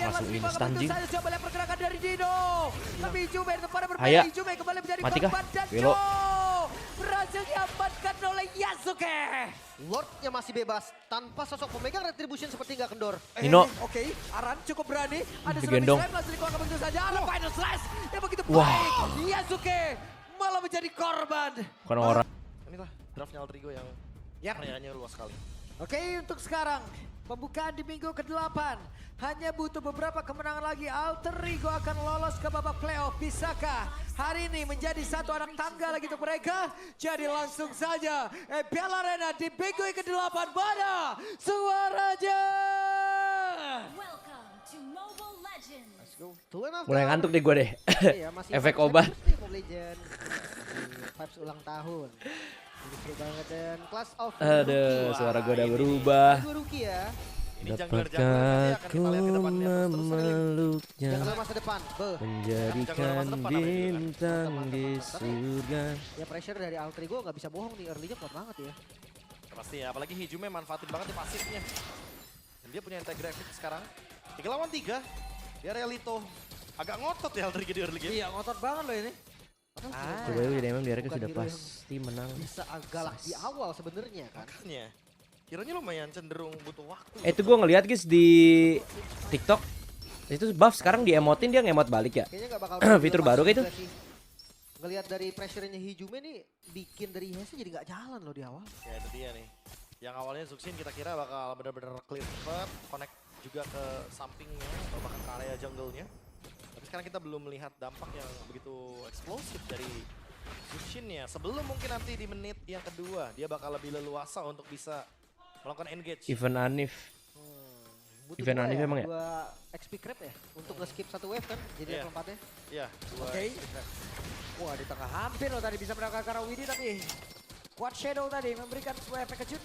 Langsung instan, Jing. saja coba lihat pergerakan dari Dino. Tapi Jume kepada bermain. Aya. Jume kembali menjadi Mati kah? korban dan Belo. berhasil diamankan oleh Yasuke. Lordnya masih bebas tanpa sosok pemegang retribution seperti nggak kendor. Nino. Oke, Aran cukup berani. Ada Digendong. Slam langsung dikeluarkan begitu saja. Ada final slash yang begitu Wah. baik. Yasuke malah menjadi korban. Bukan orang. Inilah draftnya Altrigo yang Yap. areanya luas sekali. Oke, untuk sekarang pembukaan di minggu ke-8. Hanya butuh beberapa kemenangan lagi. Alter Ego akan lolos ke babak playoff. Bisakah hari ini menjadi satu anak tangga lagi untuk mereka? Jadi langsung saja EPL Arena di minggu ke-8 pada suaranya. Welcome to Mobile Legends. Let's go. Tuh, Mulai ngantuk deh gue deh. Iya, masih Efek 4 obat. Legends nih, Mobile Legends. Vibes ulang tahun. Ini seru banget dan Class of Aduh, Rookie. suara gue udah ini. berubah. Dua rookie ya. Ini Dapatkah jungler-jungler nanti akan aku kita lihat ke depannya. Terus ini memeluknya, Jangan masa depan. menjadikan Jangan masa depan namanya juga. bintang di surga. Ya pressure dari Altrigo nggak bisa bohong nih, early-nya kuat banget ya. pasti ya, apalagi Hijume manfaatin banget di pasifnya. Dan dia punya integrafik sekarang. 3 lawan 3. Dia Relito. Agak ngotot ya Altrigo di early game. Iya, ngotot banget loh ini. Coba dulu jadi emang biar Bukan sudah hero yang pasti menang. Bisa galak di awal sebenarnya kan. Makanya. Kiranya lumayan cenderung butuh waktu. Itu gue ngeliat guys di TikTok. Itu buff sekarang diemotin dia ngemot balik ya. Kayaknya nggak bakal Fitur baru kayak itu. Ngelihat dari pressure-nya Hijume nih bikin dari Hese jadi nggak jalan loh di awal. Ya itu dia nih. Yang awalnya Zuxin kita kira bakal benar-benar clear cepat, connect juga ke sampingnya atau bahkan ke area jungle-nya. Tapi sekarang kita belum melihat dampak yang begitu eksplosif dari Zuxin-nya. Sebelum mungkin nanti di menit yang kedua dia bakal lebih leluasa untuk bisa melakukan engage. Event Anif. Butuh Event dua Anif emang ya? 2 XP creep ya untuk nge-skip satu wave kan jadi Iya. level 4-nya. Iya, dua Oke. extreme. Wah, di tengah hampir loh tadi bisa mendapatkan Karawidi tapi Quad Shadow tadi memberikan sebuah efek kejut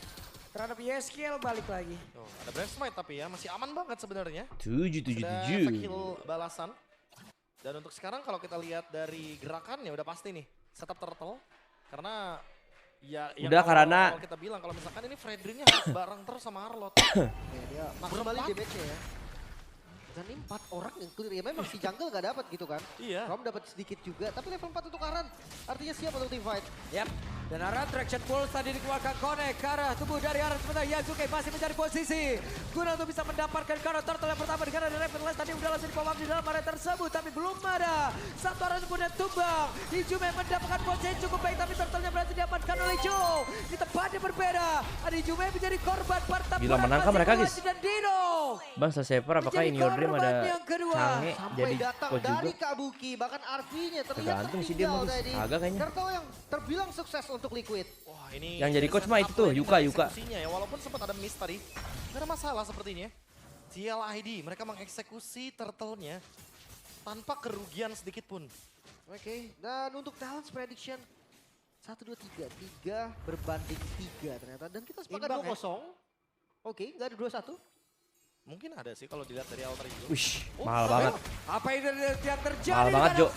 terhadap Yeskiel balik lagi. Tuh, ada Brave Smite tapi ya masih aman banget sebenarnya. 777. Ada efek heal balasan. Dan untuk sekarang kalau kita lihat dari gerakannya udah pasti nih setup turtle karena ya yang Udah, karena- awal kita bilang kalau misalkan ini Fredrinnya harus bareng terus sama Arlot. Ya, dia maksimali Berempat. damage-nya ya. Dan ini 4 orang yang clear ya memang si jungle gak dapat gitu kan. Iya. Rom dapat sedikit juga tapi level 4 untuk Aran artinya siap untuk team fight. Yap. Dan arah traction pulse tadi dikeluarkan connect ke arah tubuh dari arah sementara Yasuke masih mencari posisi guna untuk bisa mendapatkan counter turtle yang pertama dengan ada Raven Lance tadi udah langsung dipawang di dalam area tersebut tapi belum ada satu arah pun yang tumbang. Hijume mendapatkan posisi cukup baik tapi turtle-nya berhasil diamankan oleh Joe. Di tempatnya berbeda ada Hijume menjadi korban pertempuran Gila, menangkah mereka, guys. dan Dino. Bang Saseper apakah Menjadi in your dream korban ada yang kedua. Cange Sampai jadi datang coach juga? dari Kabuki bahkan RV-nya terlihat Tergantung sih dia tertinggal mah, tadi. agak kayaknya. Turtle yang terbilang sukses untuk Liquid. Wah ini Yang jadi coach mah itu tuh, Yuka. eksekusinya ya walaupun sempat ada miss tadi. Gak ada masalah sepertinya. CLID mereka mengeksekusi turtle-nya tanpa kerugian sedikit pun. Oke, dan untuk talents prediction 1, 2, 3, 3 berbanding 3 ternyata. Dan kita sepakat Imbang, 2-0. Oke, nggak ada 2-1. Mungkin ada sih kalau dilihat dari Alter Ego. Wish, Oh, mahal tapi banget. Apa yang terjadi? Mahal banget, Jo. Di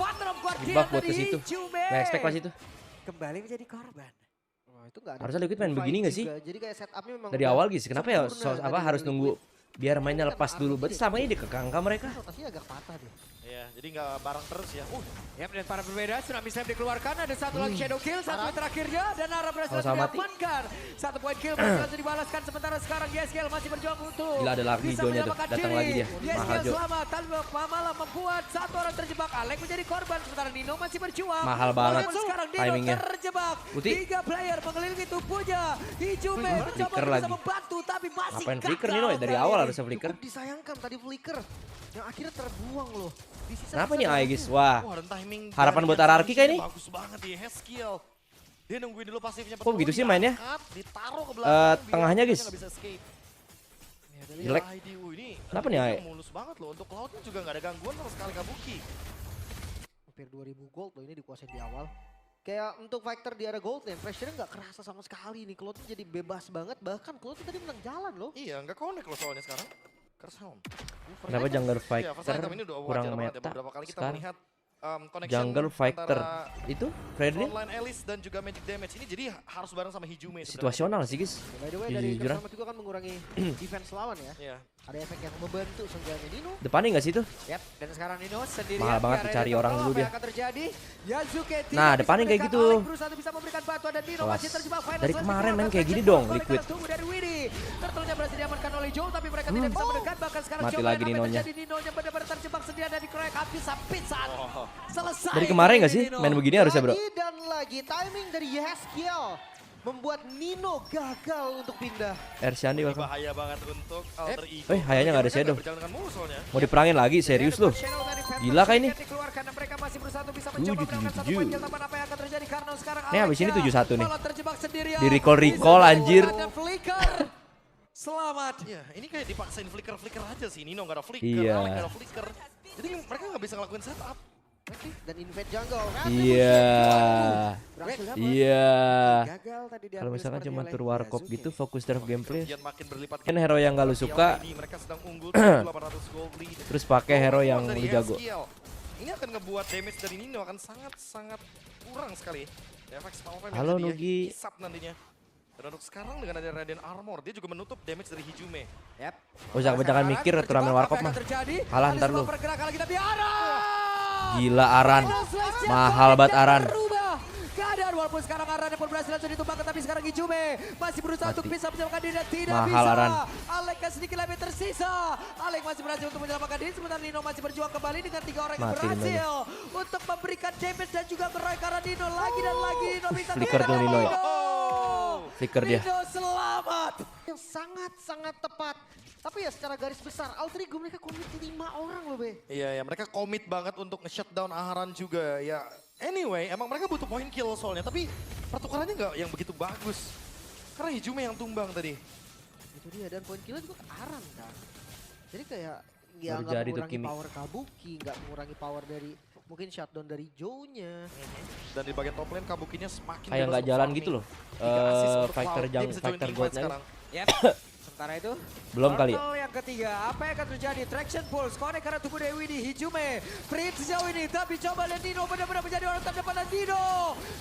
Di buff buat ke situ. Nggak expect pas itu. Kembali menjadi korban. Wah, itu nggak ada. Harusnya Liquid main begini nggak sih? Juga. Jadi kayak setupnya memang Dari udah awal gitu. Kenapa ya sempurna apa dari harus Liquid. nunggu biar mainnya Kan lepas dulu. RV Berarti selama ini dikekang mereka. Rotasinya agak patah deh. Iya, jadi nggak bareng terus ya. Yap, dan para berbeda Tsunami Slam dikeluarkan. Ada satu lagi Shadow Kill, satu Parah. poin terakhirnya. Dan Ara berhasil Sama-sama mati. diamankan. Satu poin kill berhasil dibalaskan. Sementara sekarang Yeskiel masih berjuang untuk Gila, ada lagi bisa Jonya tuh. menyelamatkan Datang diri. lagi dia. Mahal, Yeskiel Jo. selamat, tapi malah membuat satu orang terjebak. Alek menjadi korban, sementara Nino masih berjuang. Mahal banget Walaupun sekarang Nino timingnya. terjebak. Uti. 3 player mengelilingi tubuhnya. Hijume mencoba Flicker bisa lagi. membantu, tapi masih Ngapain gagal flicker Nino ya? Dari kali awal ini. harusnya flicker. Cukup disayangkan tadi flicker yang akhirnya terbuang loh. Di sisa Kenapa nih Aegis? Wah, Wah, dan timing harapan dari buat Yasuo Ararki kah ini? Bagus banget ya, Heskill. Dia nungguin dulu pasifnya. Kok begitu sih mainnya? Ditaruh ke belakang. Tengahnya, biar guys. dia nggak bisa escape. Ya, dari Jelek. IDU ini. Kenapa nih, Ae? Mulus banget loh. Untuk Cloud-nya juga nggak ada gangguan sama sekali Kabuki. hampir 2000 gold loh ini dikuasain di awal. Kayak untuk fighter di area gold lane, pressure-nya nggak kerasa sama sekali nih. Cloud jadi bebas banget, bahkan Cloud tadi menang jalan loh. Iya, nggak connect loh soalnya sekarang. Curse Helm. kenapa jungle Iya, fighter first item ini udah kurang wajar banget ya. meta Beberapa kali kita sekarang? melihat connection Jungle fighter antara itu Fredrin frontline Alice dan juga magic damage ini jadi harus bareng sama Hijume sebenarnya. situasional sih guys. By the way dari Jujur-jujuran. Kerselamat juga kan mengurangi defense lawan ya. Iya. Ada efek yang membantu seenggaknya Nino. Depannya nggak sih itu? Yap, dan sekarang Nino sendirian. Mahal banget di area cari depan. orang dulu Apa dia. yang akan terjadi? Yazuke tidak Nah, bisa depannya kayak mendekat. gitu. Alex berusaha untuk bisa memberikan bantuan dan Nino Kelas. masih terjebak. Final Dari Smash kemarin main dikeluarkan. kayak gini Traction dong, Ball Liquid. karena tunggu dari Widdy. Turtle-nya berhasil diamankan oleh Joe, tapi mereka tidak bisa mendekat. Bahkan sekarang Mati coba lagi apa yang Ninonya. terjadi. Ninonya benar-benar terjebak sendirian dari crack. Habis-habisan. Selesai. Dari kemarin nggak sih Nino. main begini harusnya bro? Lagi dan lagi timing dari Yeskiel membuat Nino gagal untuk pindah. Ersyandi welcome. Bahaya banget untuk alter ego. Hayanya nggak ada Mereka shadow. berjalan dengan mulus soalnya. Mau diperangin lagi serius loh. Gila kah ini? Dikeluarkan dan mereka masih berusaha untuk bisa mencoba melakukan satu 7-7. poin kill, tapi apa yang akan terjadi karena sekarang Nih, abis ini Alexia 7-1 nih. malah terjebak sendirian. Di recall, anjir. Dan Flicker. Selamat. Iya, ini kayak dipaksain flicker-flicker aja sih. Nino nggak ada flicker, Iya. Alex nggak ada flicker. Jadi mereka nggak bisa ngelakuin setup. Oke, dan invade jungle. Iya. Berhasil dapat. Iya. Gagal tadi dia. Kalau misalkan cuma tur warkop gitu fokus draft gameplay. Kemudian makin berlipat. Kan hero yang gak lu suka, Ini mereka sedang unggul 800 gold lead. terus pakai hero yang Dari lu jago. Yeskiel. Ini akan ngebuat damage dari Nino akan sangat-sangat kurang sekali. Efek spell flame Halo, yang bisa Nugi. dihisap nantinya. Dan untuk sekarang dengan ada Radiant Armor, dia juga menutup damage dari Hijume. Yap. Usah kebanyakan mikir turnamen warkop mah. Kalah ntar lu. Pergerakan lagi tapi Aran. Gila Aran. Mahal banget Aran. Berubah keadaan walaupun sekarang Aran pun berhasil langsung ditumbangkan, tapi sekarang Ijume masih berusaha Mati. untuk bisa menyelamatkan diri dan tidak Mahal, bisa. Aran. Alek sedikit lebih tersisa. Alek masih berhasil untuk menyelamatkan diri, sementara Nino masih berjuang kembali dengan 3 orang yang Mati berhasil untuk memberikan damage dan juga meroy karena Nino lagi dan lagi Nino bisa Flicker tuh Nino ya. Flicker dia. Nino selamat. Yang sangat-sangat tepat. Tapi ya secara garis besar, Alter Ego mereka komit 5 orang loh, Be. Iya, ya mereka komit banget untuk nge-shutdown Aran juga. Ya, anyway, emang mereka butuh point kill soalnya. Tapi pertukarannya nggak yang begitu bagus. Karena Hijume yang tumbang tadi. Itu dia, dan poin killnya juga ke Aran kan. Jadi kayak ya Baru nggak jadi tuh mengurangi Kimi. power Kabuki, nggak mengurangi power dari mungkin shutdown dari Joe-nya. Dan di bagian top lane Kabukinya semakin Kayak bebas nggak untuk jalan farming. gitu loh. 3 assist untuk Fighter Cloud. Dia bisa join fighter teamfight goldnya. sekarang. Yap. Sementara itu Belum kali ya? Turtle yang ketiga, apa yang akan terjadi? Traction Pulse, connect karena tubuh Dewi di Hijume. Prince sejauh ini, tapi coba lihat Nino benar-benar menjadi orang terdepan dan Nino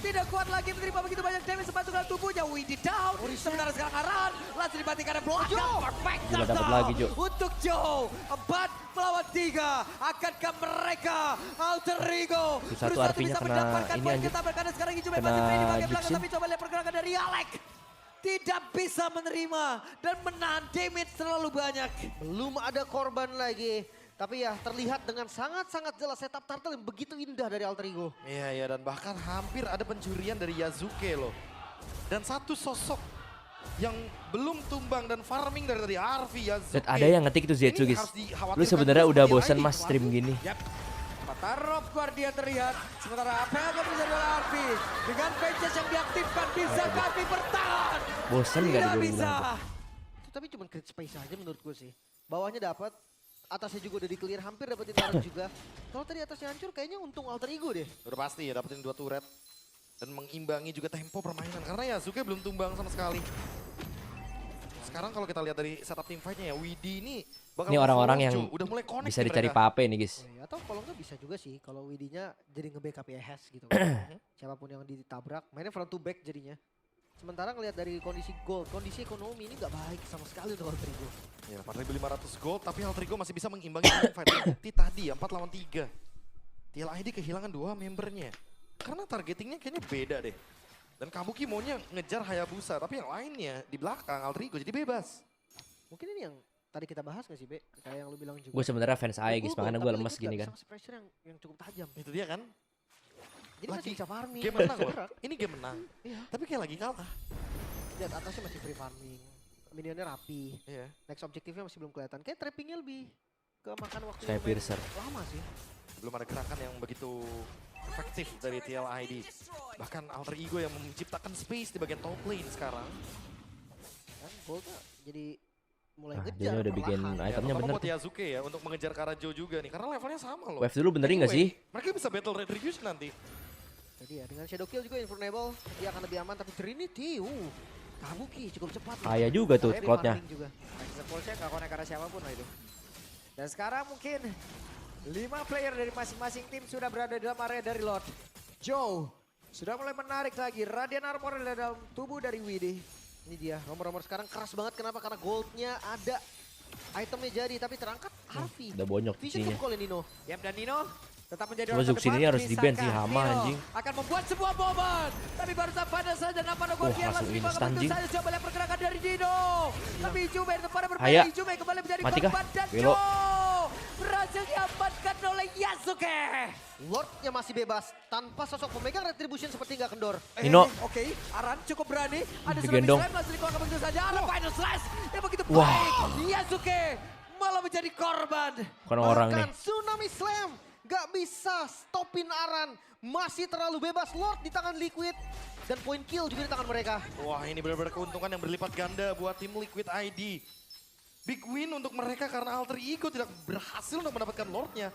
tidak kuat lagi menerima begitu banyak damage sebantu dalam tubuhnya. Widdy down, sementara sekarang Aran langsung dibatikan oleh belakang. Perfect Gila, dapat shutdown lagi, Jo. untuk Joe. 4 melawan 3, akankah mereka Alter Ego Satu berusaha untuk RP-nya bisa kena mendapatkan ini poin anjir. ketabrak karena sekarang Hijume Kena masih free di bagian belakang, Jixin. tapi coba lihat pergerakan dari Alek. Tidak bisa menerima dan menahan damage terlalu banyak. Belum ada korban lagi. Tapi ya terlihat dengan sangat-sangat jelas setup turtle yang begitu indah dari Alter Ego. Iya, iya, dan bahkan hampir ada pencurian dari Yazuke loh. Dan satu sosok yang belum tumbang dan farming dari tadi Arfi Yazuke. Dan ada yang ngetik itu Zetsu Ini guys. harus dikhawatirkan Lu sebenarnya terus udah seperti bosan ini. mas stream gini. Yap. Tarof Guardian terlihat. Sementara apa yang akan terjadi oleh Arfi. Dengan pages yang diaktifkan, bisa Arfi bertahan. Bosan gak Tidak gue bisa. bilang? Itu tapi cuma crit space aja menurut gue sih. Bawahnya dapat, atasnya juga udah di clear, hampir dapetin turret juga. Kalau tadi atasnya hancur kayaknya untung Alter Ego deh. Udah pasti ya dapetin 2 turret. Dan mengimbangi juga tempo permainan. Karena Yazuke belum tumbang sama sekali. Sekarang kalau kita lihat dari setup team fight-nya ya, Widdy ini bakal Ini orang-orang follow yang Joe. Udah mulai connect Bisa nih dicari mereka. pape nih guys. Ya, atau kalau nggak bisa juga sih kalau Widdy-nya jadi nge-backup EHS gitu. Siapapun yang ditabrak, mainnya front to back jadinya. Sementara ngelihat dari kondisi gold, kondisi ekonomi ini nggak baik sama sekali untuk Alter Ego. Ya, 4.500 gold, tapi Alter Ego masih bisa mengimbangi team fight. Bukti tadi 4 lawan 3. TLID kehilangan 2 membernya. Karena targetingnya kayaknya beda deh. Dan Kabuki maunya ngejar Hayabusa, tapi yang lainnya di belakang Alter Ego jadi bebas. Mungkin ini yang tadi kita bahas nggak sih, Be? Kayak yang lu bilang juga. Gue sebenarnya fans AE guys, Gold, makanya tapi gue Liquid lemes nggak gini bisa kan. ngasih pressure yang cukup tajam. Itu dia kan. Jadi masih bisa farming. Game masih menang loh. bergerak. Ini game menang. Iya. Tapi kayak lagi kalah. Lihat atasnya masih free farming. Minionnya rapi. Iya. Next objektifnya masih belum kelihatan. Kayak trappingnya lebih kemakan waktu Kayak Piercer. lama sih. Belum ada gerakan yang begitu efektif dari TLID. Bahkan Alter Ego yang menciptakan space di bagian top lane sekarang. Dan Bolta jadi mulai Ah, ngejar dia udah bikin perlahan. itemnya terutama bener buat tuh. Yazuke ya untuk mengejar Karajo juga nih. Karena levelnya sama loh. Wave dulu benerin gak sih? Mereka bisa battle retribution nanti. Jadi ya dengan Shadow Kill juga Invulnerable dia akan lebih aman, tapi Trinity Kabuki cukup cepat. Kaya juga tuh Very cloudnya. farming juga. Access Pulse-nya nggak connect karena siapapun lah itu. Dan sekarang mungkin 5 player dari masing-masing tim sudah berada di dalam area dari Lord. Joe sudah mulai menarik lagi Radiant Armor di dalam tubuh dari Widdy. Ini dia, nomor-nomor sekarang keras banget. Kenapa? Karena goldnya ada. Itemnya jadi tapi terangkat Harvey. Udah bonyok Vision isinya. call Nino. Yap, dan Nino tetap menjadi Cuma orang Zuxin terdepan. ini harus di-ban sih, Bisakah Hama, Nino anjing. akan membuat sebuah momen, tapi barusan pada saja Napano Gordian langsung langsung dibawa instan, begitu anjing. saja. Coba lihat pergerakan dari Nino, tapi Jume pada Aya. berbeda. Jume kembali menjadi Mati kah? korban dan Wilo. Joe berhasil diamankan oleh Yasuke. Lordnya masih bebas tanpa sosok pemegang retribution seperti nggak kendor. Nino. Oke, Aran cukup berani. Ada Digendong. tsunami slam langsung dikeluarkan begitu saja. Ada final slash yang begitu Wah. baik. Yasuke malah menjadi korban. Bukan orang nih. Bahkan Tsunami Slam nggak bisa stopin Aran. Masih terlalu bebas. Lord di tangan Liquid. Dan point kill juga di tangan mereka. Wah, ini benar-benar keuntungan yang berlipat ganda buat tim Liquid ID. Big win untuk mereka karena Alter Ego tidak berhasil untuk mendapatkan Lordnya.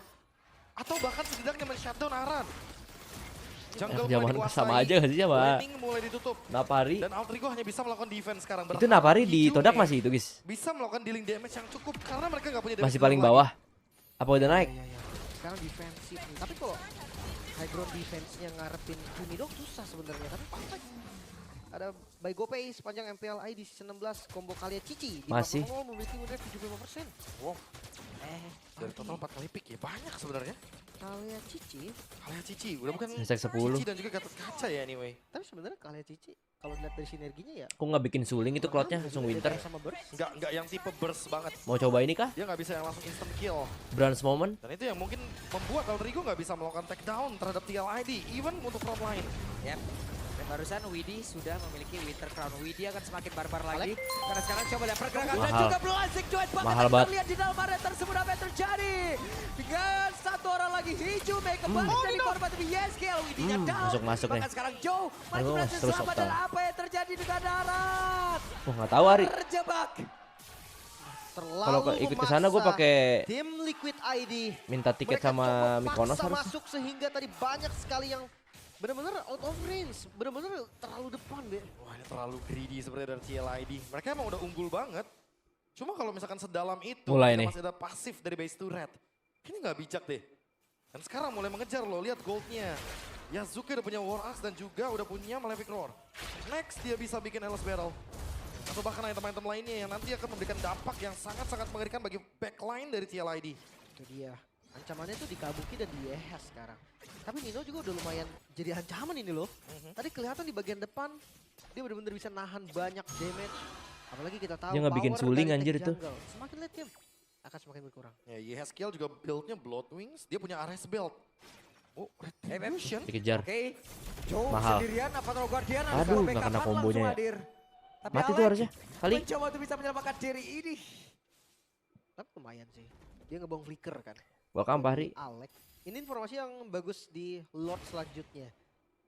Atau bahkan setidaknya men-shutdown Aran. Jungle mulai Zaman dikuasai, sama aja gak sih sama laning mulai ditutup. Napari. Dan Alter Ego hanya bisa melakukan defense sekarang. Itu Napari di Hijau Todak nih masih itu guys. bisa melakukan dealing damage yang cukup karena mereka nggak punya damage Masih paling lagi. bawah. Apa udah naik? Iya, iya. Sekarang defensif nih. Tapi kalau high ground defense-nya ngarepin Humidog susah sebenarnya. Tapi perfect. Ada by GoPay sepanjang MPL ID season 16 combo kalian Cici. Di Masih. 4.0 memiliki win rate 75%. Wow, dari total 4 kali pick ya banyak sebenarnya. Kalian Cici. Kalian Cici, udah bukan Hashtag 10. Cici dan juga Gatot Kaca ya anyway. Tapi sebenarnya kalian Cici kalau dilihat dari sinerginya ya. Kok nggak bikin suling itu cloudnya langsung winter? Sama Burst. Nggak yang tipe burst banget. Mau coba ini kah? Dia nggak bisa yang langsung instant kill. Branch moment? Dan itu yang mungkin membuat Alter Ego nggak bisa melakukan takedown terhadap TLID, even untuk front line. Yap. Dan barusan Widi sudah memiliki Winter Crown. Widi akan semakin barbar lagi. Karena sekarang coba lihat pergerakan dan Mahal. juga Blasik Joint. Bahkan Mahal kita banget. lihat di dalam area tersebut apa yang terjadi. Dengan satu orang lagi Hijume kembali jadi korban tapi YSKL Widinya down. masuk nih. Bahkan sekarang Joe masih Aduh, berhasil terus selamat optal. dan apa yang terjadi dengan Darat. Wah nggak tahu Ari. Terjebak. Terlalu Kalau ikut ke sana gue memaksa. pakai Tim Liquid ID. minta tiket Mereka sama coba Mikonos paksa harus. masuk sehingga tadi banyak sekali yang benar-benar out of range, benar-benar terlalu depan, Be. Wah, ini terlalu greedy sebenarnya dari TLID. Mereka emang udah unggul banget. Cuma kalau misalkan sedalam itu, Mulai kita nih. masih ada pasif dari base to red. Ini nggak bijak deh. Dan sekarang mulai mengejar loh, lihat goldnya. Yasuke udah punya War Axe dan juga udah punya Malefic Roar. Next dia bisa bikin Endless Barrel. Atau bahkan item-item lainnya yang nanti akan memberikan dampak yang sangat-sangat mengerikan bagi backline dari TLID. Itu dia. Ancamannya tuh di Kabuki dan di Yehas sekarang. Tapi Nino juga udah lumayan jadi ancaman ini loh. Tadi kelihatan di bagian depan dia benar-benar bisa nahan banyak damage. Apalagi kita tahu Dia nggak bikin power suling, dari anjir tank itu. jungle. Semakin late game akan semakin berkurang. Ya, YHSKL juga build-nya Blood Wings, dia punya Ares build. Oh, Retribution. Dikejar. Oke. Joe Mahal. sendirian apa Guardian Aduh, kalau nggak kena backupan kombonya langsung ya. hadir. Tapi Mati tuh Alex harusnya. Kali. mencoba untuk bisa menyelamatkan diri ini. Tapi lumayan sih. Dia ngebong flicker kan. Welcome Fahri. Alex. Ini informasi yang bagus di Lord selanjutnya.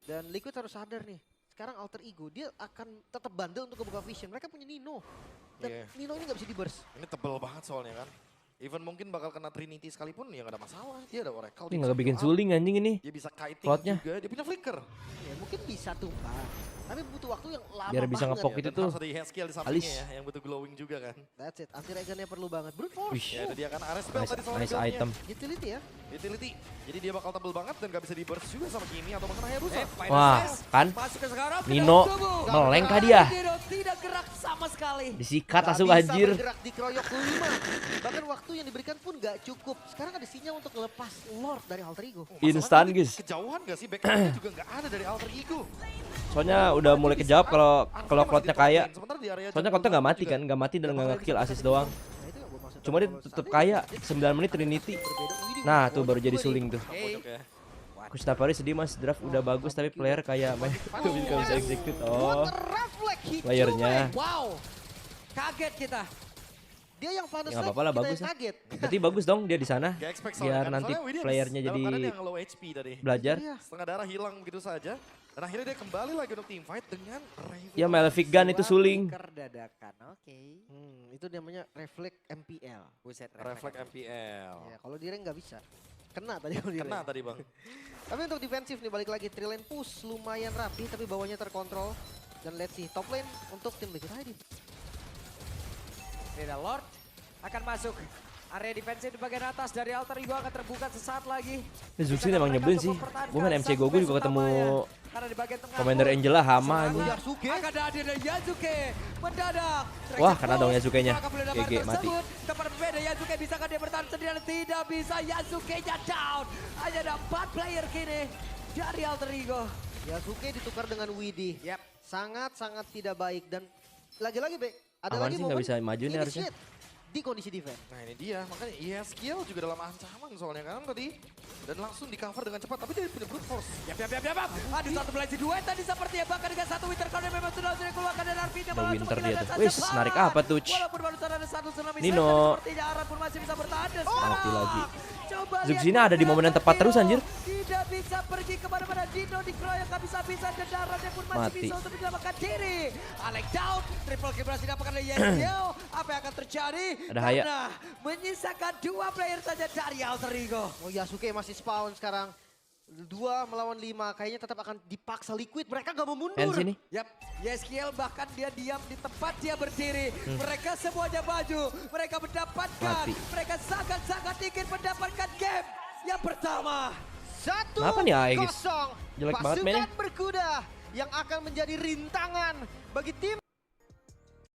Dan Liquid harus sadar nih. Sekarang Alter Ego dia akan tetap bandel untuk kebuka vision. Mereka punya Nino. Dan Iya. Nino ini nggak bisa di-burst. Ini tebel banget soalnya kan. Even mungkin bakal kena Trinity sekalipun ya nggak ada masalah. Dia ada Oracle. Ini dia nggak bisa bikin build up, suling anjing ini. Dia bisa kiting Cloudnya. juga, dia punya flicker. Ya mungkin bisa tumpah. Tapi butuh waktu yang lama Biar bisa banget. ngepok Ya, itu dan tuh. harus ada skill di Alis. sampingnya ya, yang butuh glowing juga kan. That's it. Anti regennya perlu banget. Brute force. Wih, Ya itu dia kan Ares spell nice, tadi soalnya nice build-nya. item. Utility ya. Utility. Jadi dia bakal tebel banget dan gak bisa di burst juga sama Kimi atau bahkan Hayabusa. Final Wah, slash. kan? Masuk ke sekarang. Nino meleng kah dia? Nino tidak gerak sama sekali. Disikat Nggak langsung bisa anjir. bergerak di kroyok 5. Bahkan waktu yang diberikan pun gak cukup. Sekarang ada sinyal untuk lepas Lord dari Alter Ego. Instan, guys. Kejauhan gak sih? Backline juga gak ada dari Alter Ego. Soalnya udah mulai kejawab kalau cloudnya kaya. Sementara di area Soalnya jungle cloudnya nggak mati juga kan, nggak mati dan nggak nge-kill assist doang. Nah, itu yang gua maksud. Cuma dia Kalau tetep saat kaya, ini, 9 menit Trinity. berbeda. Wih, Nah tuh bonyok baru jadi juga nih. suling tuh. Oke. pojok ya. Kustapari sedih mas, draft udah bagus tapi player kayak main nggak bisa execute. Oh, What a reflect hit playernya. Juve. Wow. Kaget kita. Dia yang final Ya nggak strike, apa-apa lah, kita bagus yang ya. kaget. Berarti bagus dong dia di sana. Gak expect soalnya Biar kan. nanti Soalnya Williams playernya dalam jadi keadaan yang low HP tadi. belajar. Iya. Setengah darah hilang begitu saja. Dan akhirnya dia kembali lagi untuk team fight dengan Raven. Ya Malefic Gun itu suling. Flicker dadakan. Oke. Itu namanya reflect MPL. Buset. Reflect MPL. Ya, kalau di rank nggak bisa. Kena tadi kalau di Kena rank. tadi bang. Tapi untuk defensif nih balik lagi Trilane push lumayan rapi tapi bawahnya terkontrol. Dan let's see top lane untuk tim Liquid ID. Reda Lord akan masuk. Area defensif di bagian atas dari Alter Ego akan terbuka sesaat lagi. Zuxin emang nyebelin sih. Gue main MC Gogo juga ketemu Karena di bagian tengah. Commander Angela hama ini. Yasuke. Akan hadir dari Yasuke. Mendadak. Wah, kena dong Yasuke-nya. GG, mati. Tempat berbeda Yasuke bisakah dia bertahan sendirian? Tidak bisa. Yasuke-nya down. Hanya ada 4 player kini dari Alter Ego. Yasuke ditukar dengan Widhi. Yap. Sangat-sangat tidak baik dan lagi-lagi Bek, ada Aman lagi sih, momen nggak bisa maju nih harusnya. initiate di kondisi defense. Nah ini dia, makanya skill juga dalam ancaman soalnya kan tadi. Dan langsung di cover dengan cepat, tapi dia punya brute force. Yap. Ada satu belanja dua tadi sepertinya bahkan dengan satu winter crown yang memang sudah dikeluarkan dan Arvinya Ada winter dia tuh. Wis, narik apa tuh? Walaupun baru ada satu tsunami Nino. sepertinya Aran pun masih bisa bertahan dan Mati lagi. Coba Zuxina lihat ada di momen yang tepat terus, anjir. Tidak bisa pergi kemana-mana. Dino dikeroyok gak bisa dan Darannya pun masih Mati. bisa untuk menyelamatkan diri. Alec down, triple kill berhasil didapatkan oleh Yesio. Apa yang akan terjadi? Ada Haya. Karena menyisakan 2 player saja dari Alter Ego. Oh Yasuke masih spawn sekarang. 2 melawan 5, kayaknya tetap akan dipaksa Liquid. Mereka gak mau mundur. Hands ini. Yap, Yeskiel bahkan dia diam di tempat dia berdiri. Mereka semuanya maju, mereka mendapatkan, Mati. mereka sangat-sangat ingin mendapatkan game yang pertama. 1-0 Kenapa nih Aegis? Jelek banget mainnya. Pasukan berkuda yang akan menjadi rintangan bagi tim